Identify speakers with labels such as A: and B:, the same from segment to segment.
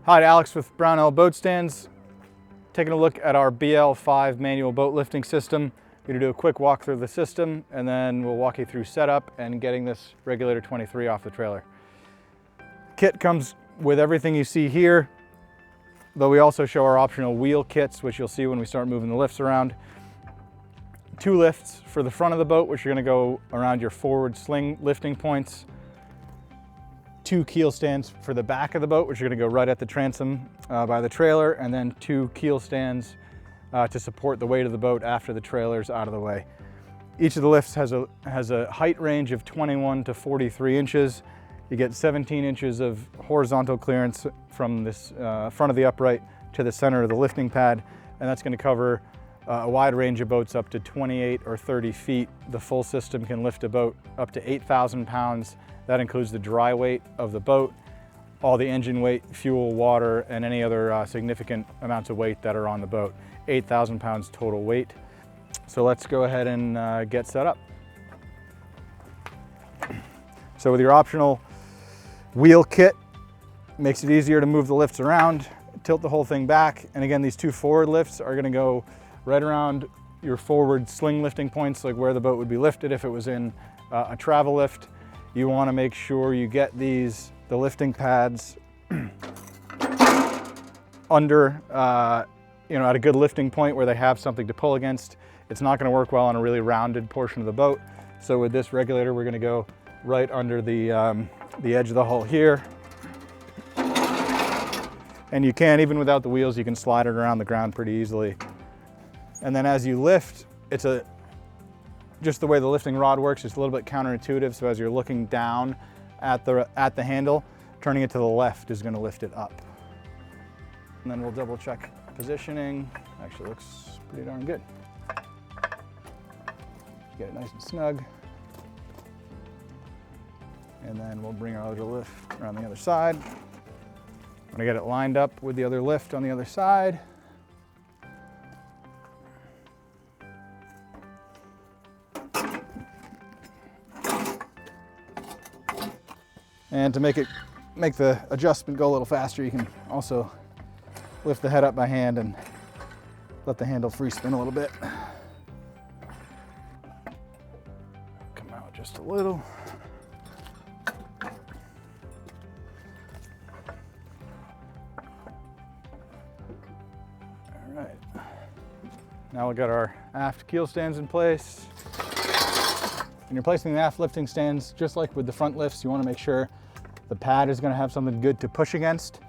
A: Hi, Alex with Brownell Boat Stands. Taking a look at our BL5 manual boat lifting system. We're gonna do a quick walk through the system and then we'll walk you through setup and getting this regulator 23 off the trailer. Kit comes with everything you see here, though we also show our optional wheel kits, which you'll see when we start moving the lifts around. 2 lifts for the front of the boat, which are gonna go around your forward sling lifting points. 2 keel stands for the back of the boat, which are going to go right at the transom by the trailer, and then 2 keel stands to support the weight of the boat after the trailer's out of the way. Each of the lifts has a height range of 21 to 43 inches. You get 17 inches of horizontal clearance from this front of the upright to the center of the lifting pad, and that's going to cover a wide range of boats up to 28 or 30 feet. The full system can lift a boat up to 8,000 pounds. That includes the dry weight of the boat, all the engine weight, fuel, water, and any other significant amounts of weight that are on the boat. 8,000 pounds total weight. So let's go ahead and get set up. So with your optional wheel kit, makes it easier to move the lifts around, tilt the whole thing back. And again, these 2 forward lifts are gonna go right around your forward sling lifting points, like where the boat would be lifted if it was in a travel lift. You want to make sure you get the lifting pads under, at a good lifting point where they have something to pull against. It's not going to work well on a really rounded portion of the boat. So with this regulator, we're going to go right under the edge of the hull here. And you can, even without the wheels, you can slide it around the ground pretty easily. And then as you lift, just the way the lifting rod works is a little bit counterintuitive. So as you're looking down at the handle, turning it to the left is going to lift it up. And then we'll double check positioning. Actually looks pretty darn good. Get it nice and snug. And then we'll bring our other lift around the other side. I'm going to get it lined up with the other lift on the other side. And to make the adjustment go a little faster, you can also lift the head up by hand and let the handle free spin a little bit. Come out just a little. All right. Now we've got our aft keel stands in place. When you're placing the aft lifting stands, just like with the front lifts, you want to make sure the pad is going to have something good to push against.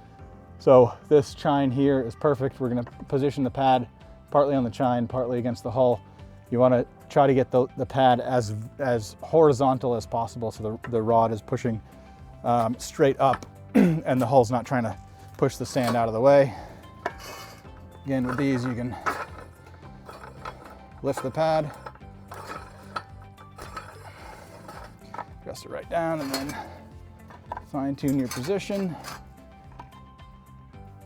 A: So this chine here is perfect. We're going to position the pad partly on the chine, partly against the hull. You want to try to get the pad as horizontal as possible, so the rod is pushing straight up and the hull's not trying to push the sand out of the way. Again, with these, you can lift the pad, adjust it right down, and then fine tune your position.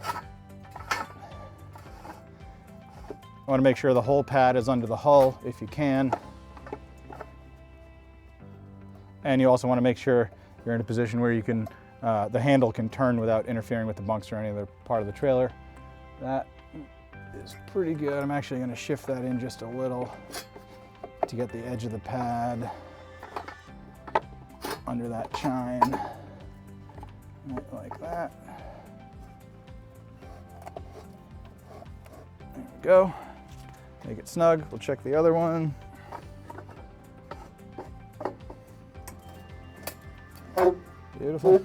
A: You want to make sure the whole pad is under the hull if you can. And you also want to make sure you're in a position where you can, the handle can turn without interfering with the bunks or any other part of the trailer. That is pretty good. I'm actually going to shift that in just a little to get the edge of the pad under that chine, right like that. There we go. Make it snug. We'll check the other one. Beautiful.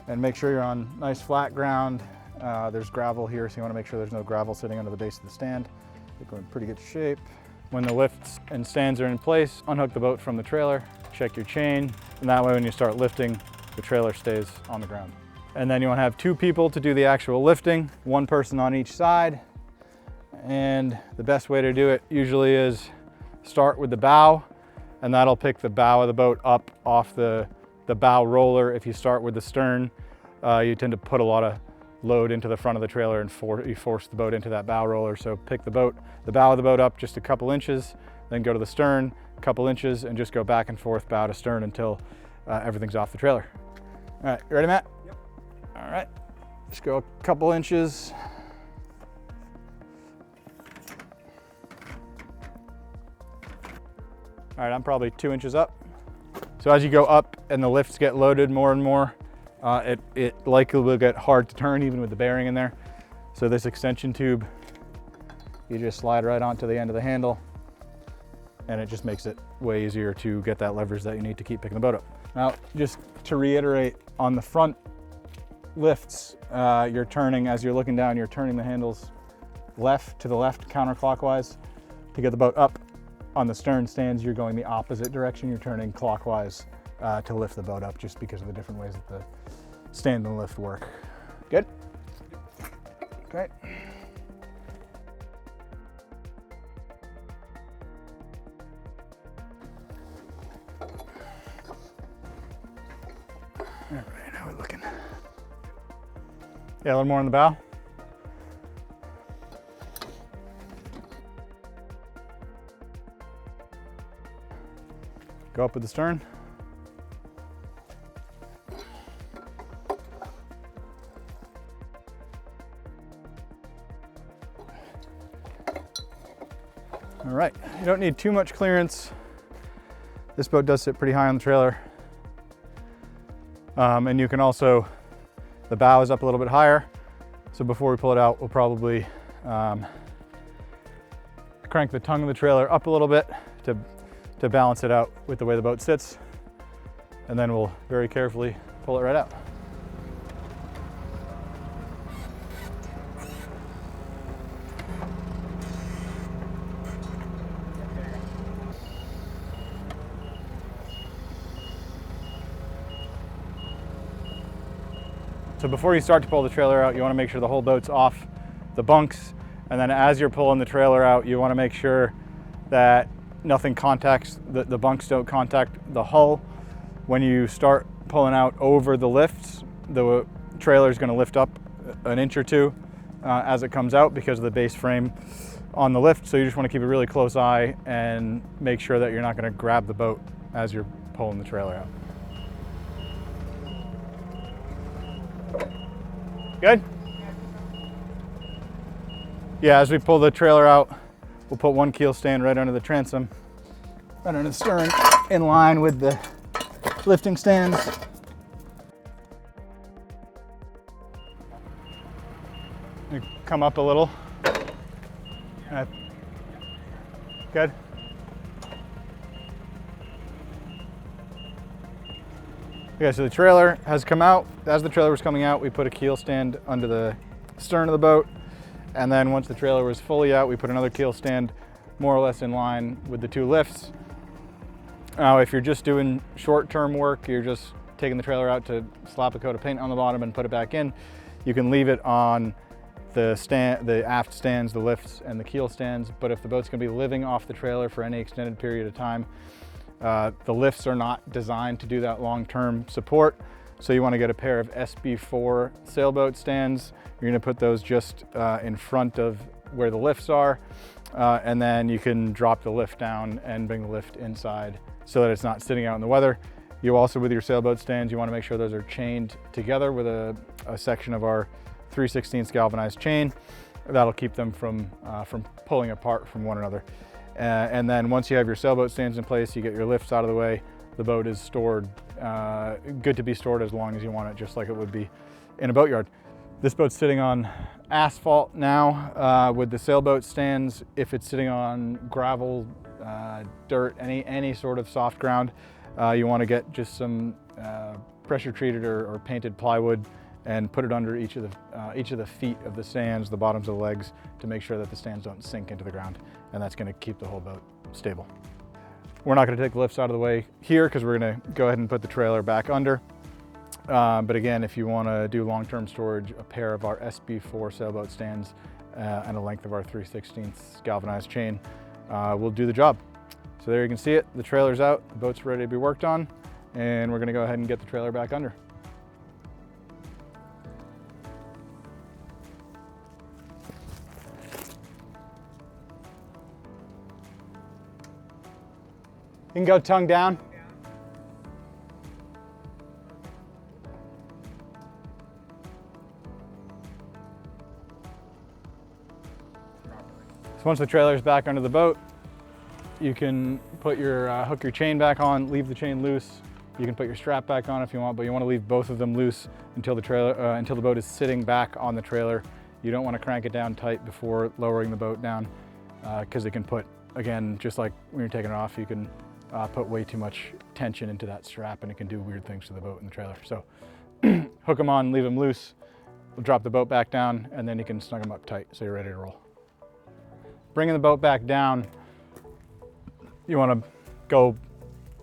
A: And make sure you're on nice flat ground. There's gravel here, so you want to make sure there's no gravel sitting under the base of the stand. I think we're in pretty good shape. When the lifts and stands are in place, unhook the boat from the trailer, check your chain, and that way when you start lifting, the trailer stays on the ground. And then you want to have 2 people to do the actual lifting, 1 person on each side. And the best way to do it usually is start with the bow, and that'll pick the bow of the boat up off the bow roller. If you start with the stern, you tend to put a lot of load into the front of the trailer and you force the boat into that bow roller. So pick the bow of the boat up just a couple inches, then go to the stern, a couple inches, and just go back and forth bow to stern until everything's off the trailer. All right, you ready, Matt?
B: Yep.
A: All right, Just go a couple inches. All right, I'm probably 2 inches up. So as you go up and the lifts get loaded more and more, it likely will get hard to turn even with the bearing in there. So this extension tube, you just slide right onto the end of the handle, and it just makes it way easier to get that leverage that you need to keep picking the boat up. Now, just to reiterate, on the front lifts, you're turning, as you're looking down, you're turning the handles left to the left counterclockwise to get the boat up. On the stern stands, you're going the opposite direction. You're turning clockwise to lift the boat up, just because of the different ways that the stand and lift work. Good? Okay. All right, how are we looking? Yeah, a little more on the bow. Go up with the stern. All right, you don't need too much clearance. This boat does sit pretty high on the trailer. And you can also, the bow is up a little bit higher. So before we pull it out, we'll probably crank the tongue of the trailer up a little bit to balance it out with the way the boat sits. And then we'll very carefully pull it right out. So before you start to pull the trailer out, you want to make sure the whole boat's off the bunks. And then as you're pulling the trailer out, you want to make sure that nothing contacts, the bunks don't contact the hull. When you start pulling out over the lifts, the trailer is going to lift up an inch or two as it comes out because of the base frame on the lift. So you just want to keep a really close eye and make sure that you're not going to grab the boat as you're pulling the trailer out. Good? Yeah, as we pull the trailer out, we'll put one keel stand right under the transom, right under the stern, in line with the lifting stands. You come up a little. Good. Okay, so the trailer has come out. As the trailer was coming out, we put a keel stand under the stern of the boat. And then once the trailer was fully out, we put another keel stand more or less in line with the two lifts. Now, if you're just doing short-term work, you're just taking the trailer out to slap a coat of paint on the bottom and put it back in, you can leave it on the aft stands, the lifts, and the keel stands. But if the boat's gonna be living off the trailer for any extended period of time, the lifts are not designed to do that long-term support. So you want to get a pair of SB4 sailboat stands. You're going to put those just in front of where the lifts are. And then you can drop the lift down and bring the lift inside so that it's not sitting out in the weather. You also, with your sailboat stands, you want to make sure those are chained together with a section of our 3/16 galvanized chain. That'll keep them from pulling apart from one another. And then once you have your sailboat stands in place, you get your lifts out of the way, the boat is stored, good to be stored as long as you want it, just like it would be in a boatyard. This boat's sitting on asphalt now with the sailboat stands. If it's sitting on gravel, dirt, any sort of soft ground, you want to get just some pressure treated or painted plywood and put it under each of the feet of the stands, the bottoms of the legs, to make sure that the stands don't sink into the ground, and that's going to keep the whole boat stable. We're not going to take the lifts out of the way here because we're going to go ahead and put the trailer back under. But again, if you want to do long-term storage, a pair of our SB4 sailboat stands and a length of our 3/16 galvanized chain will do the job. So there you can see it. The trailer's out, the boat's ready to be worked on, and we're going to go ahead and get the trailer back under. You can go tongue down. So once the trailer is back under the boat, you can put your hook your chain back on, leave the chain loose. You can put your strap back on if you want, but you want to leave both of them loose until the boat is sitting back on the trailer. You don't want to crank it down tight before lowering the boat down, because it can put, again, just like when you're taking it off, you can put way too much tension into that strap and it can do weird things to the boat and the trailer. So hook them on, leave them loose, we'll drop the boat back down, and then you can snug them up tight so you're ready to roll. Bringing the boat back down, you want to go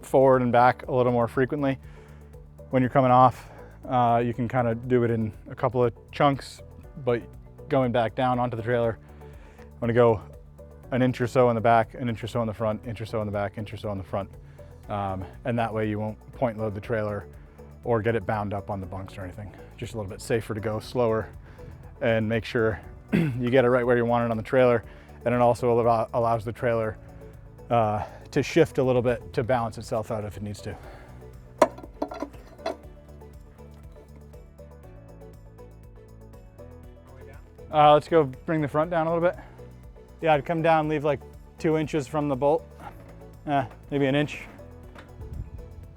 A: forward and back a little more frequently. When you're coming off, you can kind of do it in a couple of chunks, but going back down onto the trailer, you want to go an inch or so in the back, an inch or so in the front, inch or so in the back, inch or so in the front. And that way you won't point load the trailer or get it bound up on the bunks or anything. Just a little bit safer to go slower and make sure you get it right where you want it on the trailer. And it also allows the trailer to shift a little bit to balance itself out if it needs to. Let's go bring the front down a little bit. Yeah, I'd come down, leave like 2 inches from the bolt, maybe an inch.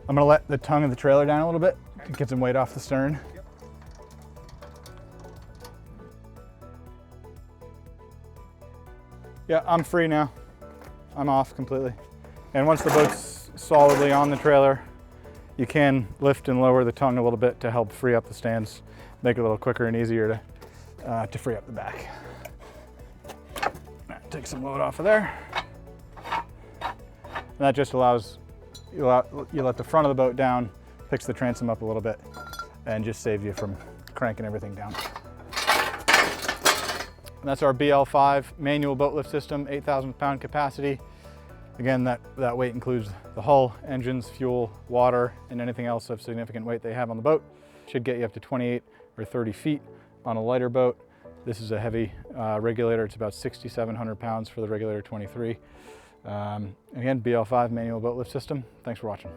A: I'm gonna let the tongue of the trailer down a little bit to get some weight off the stern. Yeah, I'm free now. I'm off completely. And once the boat's solidly on the trailer, you can lift and lower the tongue a little bit to help free up the stands, make it a little quicker and easier to free up the back. Take some load off of there. And that just allows, you let the front of the boat down, picks the transom up a little bit, and just save you from cranking everything down. And that's our BL5 manual boat lift system, 8,000 pound capacity. Again, that weight includes the hull, engines, fuel, water, and anything else of significant weight they have on the boat. Should get you up to 28 or 30 feet on a lighter boat. This is a heavy regulator. It's about 6,700 pounds for the regulator 23. Again, BL5 manual boat lift system. Thanks for watching.